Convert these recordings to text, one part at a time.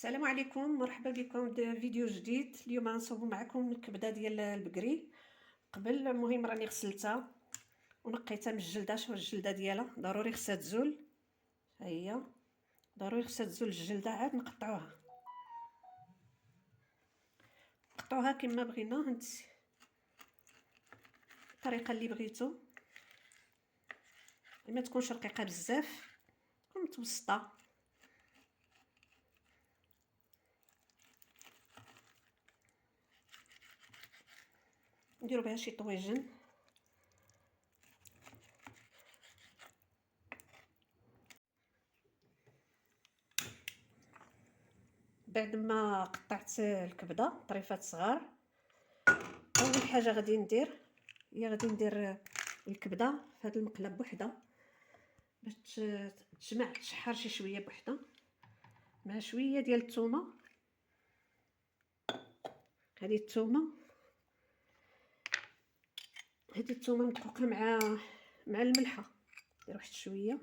السلام عليكم، مرحبا بكم في فيديو جديد. اليوم غنصوب معكم الكبده ديال البقري. قبل المهم راني غسلتها ونقيتها من الجلده. شوف الجلده ديالها ضروري خصها تزول، ها هي ضروري خصها تزول الجلده. عاد نقطعوها كما بغينا، هانت الطريقه اللي بغيتو، ما تكونش رقيقه بزاف، تكون متوسطه. نديرو بها شي طويجن. بعد ما قطعت الكبده طريفات صغار، اول حاجه غادي ندير الكبده في هذا المقلب بوحده باش تشحر شي شويه بوحده، مع شويه ديال الثومه. هذه الثومه مدقوقه مع الملحه. ندير واحد شويه.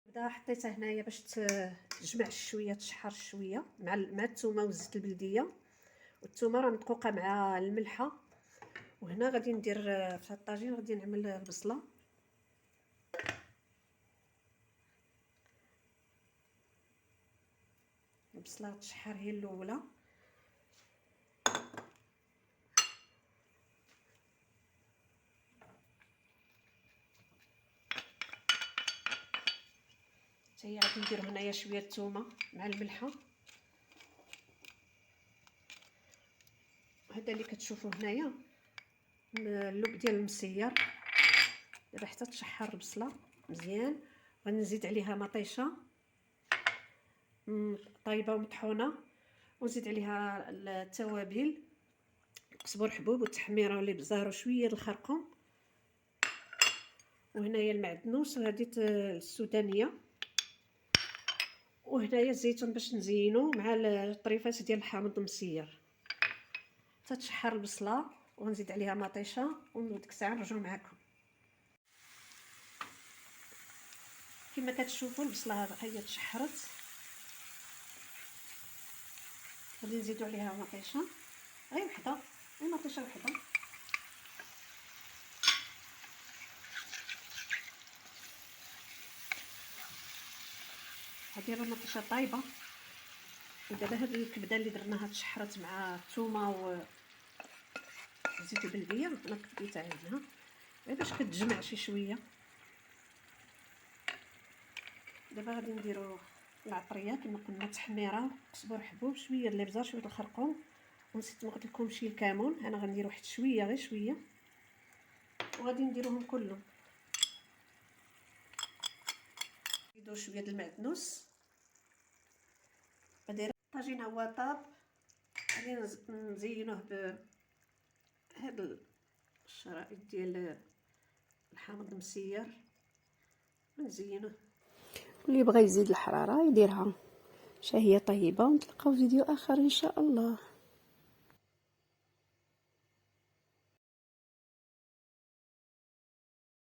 بدا حطيتها هنايا باش تجمع شويه، تشحر شويه مع الثومه والزيت البلديه. والثومه راه مدقوقه مع الملحه. وهنا غادي ندير في هاد الطاجين غادي نعمل البصله. البصله تشحر هي الاولى. هي غادي ندير هنايا شويه الثومه مع الملحه. هذا اللي كتشوفوا هنايا اللوك ديال المسير. دابا حتى تشحر البصله مزيان، غنزيد عليها مطيشه طايبه ومطحونه، ونزيد عليها التوابل، قزبر حبوب والتحميره والابزار وشويه الخرقوم. وهنايا المعدنوس وهذه السودانيه. وهنايا الزيتون باش نزينو مع الطريفات ديال الحامض المسير. تتشحر البصله ونزيد عليها مطيشه، وديك الساعه نرجعو معكم. كما كتشوفوا البصله هي تشحرت، غادي نزيدو عليها مطيشه غير وحده، مطيشه وحده. هذه راه مطيشه طايبه. ودابا هاد الكبده اللي درناها تشحرت مع الثومه وزيت البلديه، انا كبيت عندها غير باش كتجمع شي شويه. دابا غادي نديرو العطريه كما قلنا، تحميره، قزبر حبوب، شويه د الابزار، شويه د الخرقوم. ونسيت ما قلت لكم شي الكمون، انا غندير واحد شويه غير شويه، وغادي نديروهم كلهم. نزيدو شويه د المعدنوس. غادي الطاجين هو طاب، غادي نزينوه بهاد الشرائط ديال الحامض المسير، نزينوه. واللي بغى يزيد الحراره يديرها. شهيه طيبه، ونتلاقاو في فيديو اخر ان شاء الله.